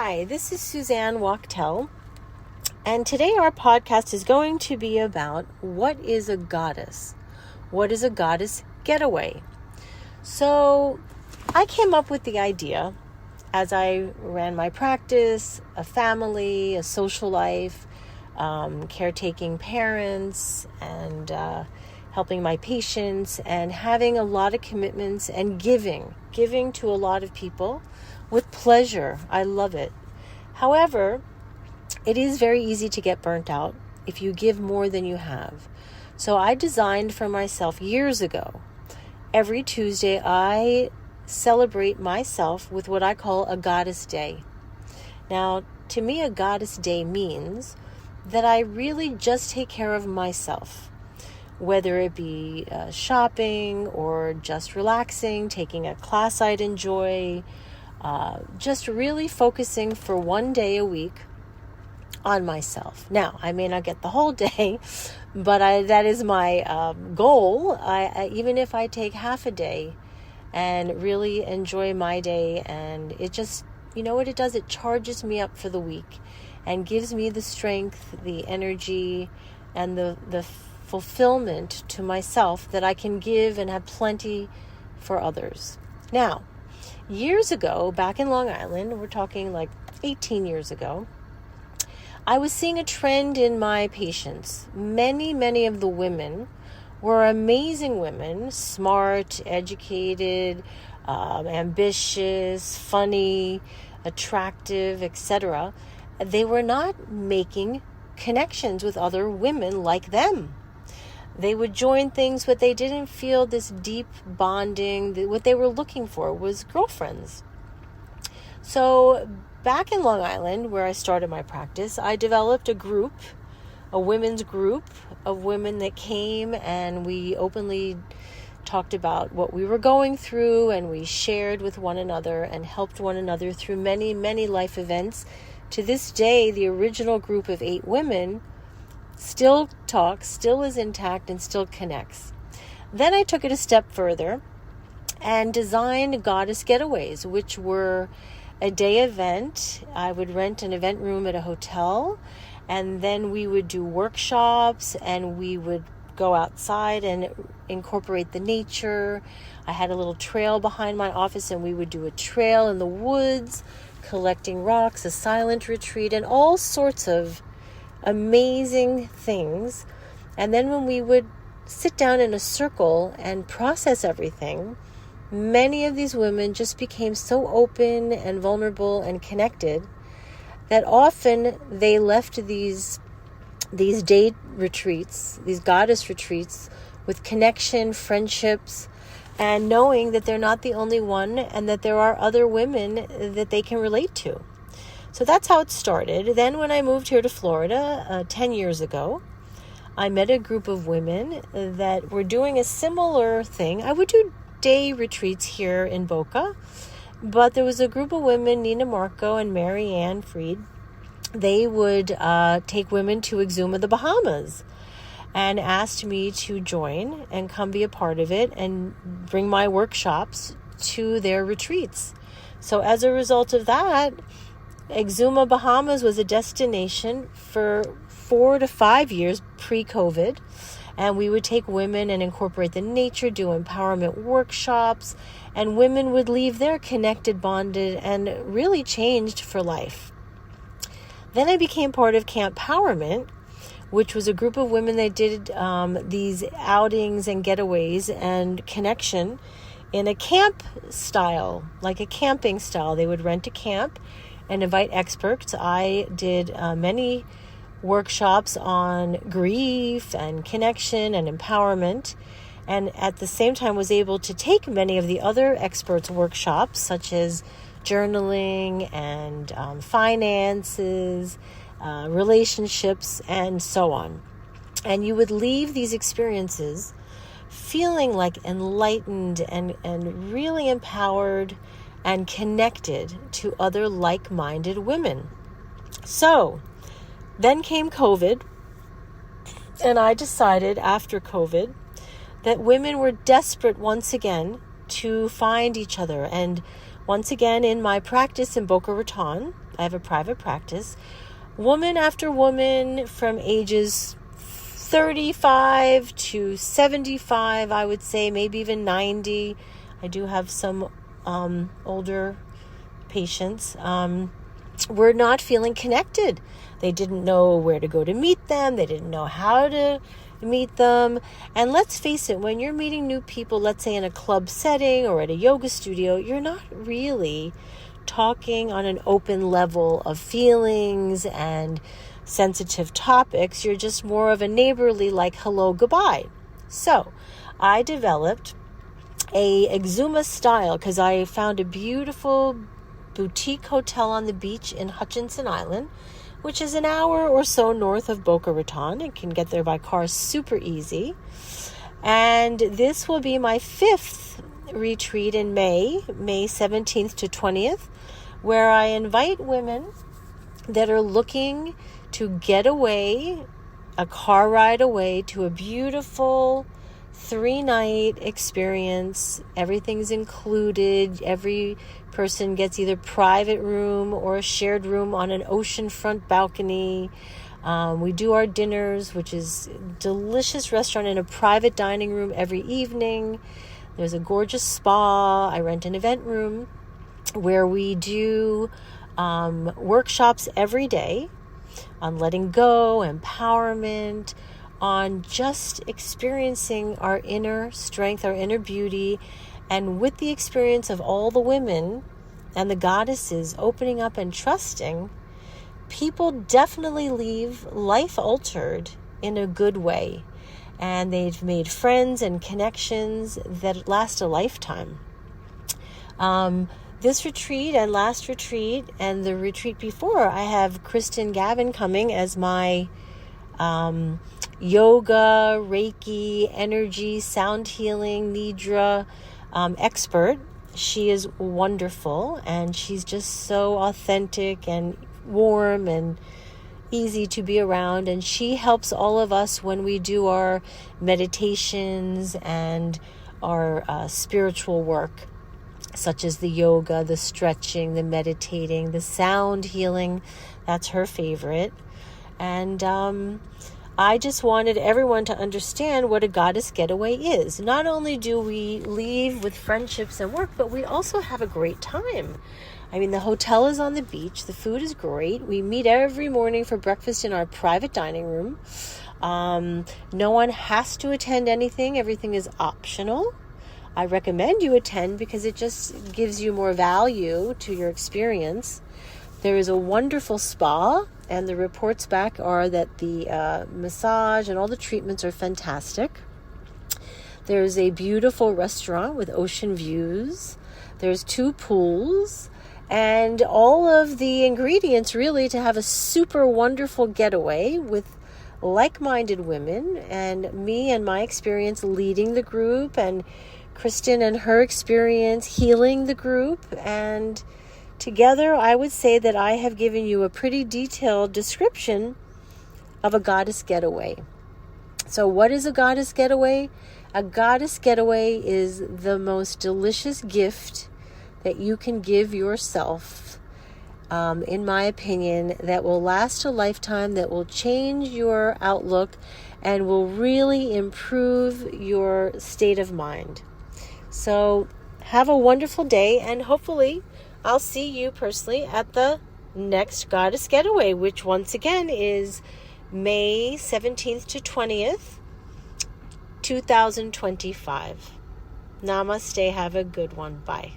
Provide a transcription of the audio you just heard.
Hi, this is Suzanne Wachtel, and today our podcast is going to be about what is a goddess? What is a goddess getaway? So I came up with the idea as I ran my practice, a family, a social life, caretaking parents, and helping my patients, and having a lot of commitments and giving to a lot of people with pleasure. I love it. However, it is very easy to get burnt out if you give more than you have. So I designed for myself years ago. Every Tuesday, I celebrate myself with what I call a goddess day. Now, to me, a goddess day means that I really just take care of myself, whether it be shopping or just relaxing, taking a class I'd enjoy, just really focusing for one day a week on myself. Now, I may not get the whole day, but that is my goal. Even if I take half a day and really enjoy my day, and it just, you know what it does? It charges me up for the week and gives me the strength, the energy, and the fulfillment to myself that I can give and have plenty for others. Now, years ago, back in Long Island, we're talking like 18 years ago, I was seeing a trend in my patients. Many of the women were amazing women, smart, educated, ambitious, funny, attractive, etc. They were not making connections with other women like them. They would join things, but they didn't feel this deep bonding. What they were looking for was girlfriends. So back in Long Island, where I started my practice, I developed a women's group of women that came, and we openly talked about what we were going through, and we shared with one another and helped one another through many life events. To this day, the original group of 8 women still talks, still is intact, and still connects. Then I took it a step further and designed goddess getaways, which were a day event. I would rent an event room at a hotel, and then we would do workshops, and we would go outside and incorporate the nature. I had a little trail behind my office, and we would do a trail in the woods, collecting rocks, a silent retreat, and all sorts of amazing things. And then when we would sit down in a circle and process everything, many of these women just became so open and vulnerable and connected that often they left these day retreats, these goddess retreats, with connection, friendships, and knowing that they're not the only one, and that there are other women that they can relate to. So that's how it started. Then when I moved here to Florida 10 years ago, I met a group of women that were doing a similar thing. I would do day retreats here in Boca, but there was a group of women, Nina Marco and Mary Ann Freed. They would take women to Exuma, the Bahamas, and asked me to join and come be a part of it and bring my workshops to their retreats. So as a result of that, Exuma, Bahamas was a destination for 4 to 5 years pre-COVID, and we would take women and incorporate the nature, do empowerment workshops, and women would leave there connected, bonded, and really changed for life. Then I became part of Camp Powerment, which was a group of women that did these outings and getaways and connection in a camp style, like a camping style. They would rent a camp and invite experts. I did many workshops on grief and connection and empowerment, and at the same time was able to take many of the other experts' workshops, such as journaling and finances, relationships, and so on. And you would leave these experiences feeling like enlightened and really empowered and connected to other like-minded women. So then came COVID, and I decided after COVID that women were desperate once again to find each other. And once again, in my practice in Boca Raton, I have a private practice. Woman after woman from ages 35 to 75, I would say, maybe even 90. I do have some older patients. Were not feeling connected. They didn't know where to go to meet them. They didn't know how to meet them. And let's face it, when you're meeting new people, let's say in a club setting or at a yoga studio, you're not really talking on an open level of feelings and sensitive topics. You're just more of a neighborly, like, hello, goodbye. So I developed a Exuma style because I found a beautiful boutique hotel on the beach in Hutchinson Island, which is an hour or so north of Boca Raton. You can get there by car super easy. And this will be my 5th retreat in May 17th to 20th, where I invite women that are looking to get away, a car ride away to a beautiful 3-night experience. Everything's included. Every person gets either private room or a shared room on an oceanfront balcony. We do our dinners, which is a delicious restaurant in a private dining room every evening. There's a gorgeous spa. I rent an event room where we do workshops every day on letting go, empowerment, on just experiencing our inner strength, our inner beauty, and with the experience of all the women and the goddesses opening up and trusting, people definitely leave life altered in a good way. And they've made friends and connections that last a lifetime. This retreat and last retreat and the retreat before, I have Kristin Gavin coming as my yoga, Reiki, energy, sound healing, Nidra expert. She is wonderful, and she's just so authentic and warm and easy to be around. And she helps all of us when we do our meditations and our spiritual work, such as the yoga, the stretching, the meditating, the sound healing. That's her favorite. And I just wanted everyone to understand what a goddess getaway is. Not only do we leave with friendships and work, but we also have a great time. I mean, the hotel is on the beach. The food is great. We meet every morning for breakfast in our private dining room. No one has to attend anything. Everything is optional. I recommend you attend because it just gives you more value to your experience. There is a wonderful spa, and the reports back are that the massage and all the treatments are fantastic. There's a beautiful restaurant with ocean views. There's 2 pools, and all of the ingredients really to have a super wonderful getaway with like-minded women, and me and my experience leading the group, and Kristin and her experience healing the group. And together, I would say that I have given you a pretty detailed description of a goddess getaway. So what is a goddess getaway? A goddess getaway is the most delicious gift that you can give yourself, in my opinion, that will last a lifetime, that will change your outlook and will really improve your state of mind. So have a wonderful day, and hopefully I'll see you personally at the next Goddess Getaway, which once again is May 17th to 20th, 2025. Namaste. Have a good one. Bye.